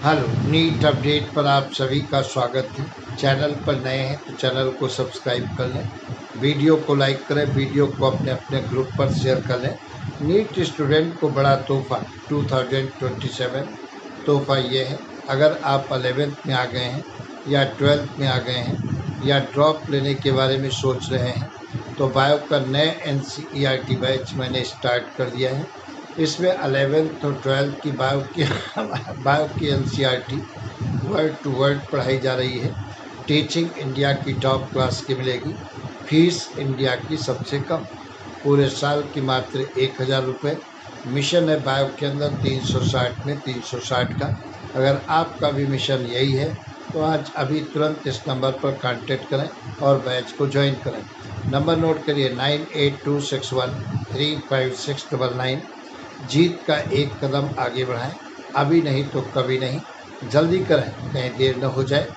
Hello, NEET update पर आप सभी का स्वागत है। चैनल पर नए हैं तो चैनल को सब्सक्राइब कर लें, वीडियो को लाइक करें, वीडियो को अपने अपने ग्रुप पर शेयर कर लें। नीट स्टूडेंट को बड़ा तोहफा 2027 तोहफा ये है, अगर आप 11th में आ गए हैं या 12th में आ गए हैं या ड्रॉप लेने के बारे में सोच रहे हैं तो बायो का नए NCERT बैच मैंने स्टार्ट कर दिया है। इसमें 11th और 12th की बायो की NCERT वर्ड टू वर्ड पढ़ाई जा रही है। टीचिंग इंडिया की टॉप क्लास की मिलेगी। फीस इंडिया की सबसे कम, पूरे साल की मात्र 1000 रुपये। मिशन है बायो के अंदर 360 में 360 का। अगर आपका भी मिशन यही है तो आज अभी तुरंत इस नंबर पर कांटेक्ट करें और बैच को ज्वाइन करें। नंबर नोट करिए 9826135699। जीत का एक कदम आगे बढ़ाएं, अभी नहीं तो कभी नहीं। जल्दी करें, कहीं देर न हो जाए।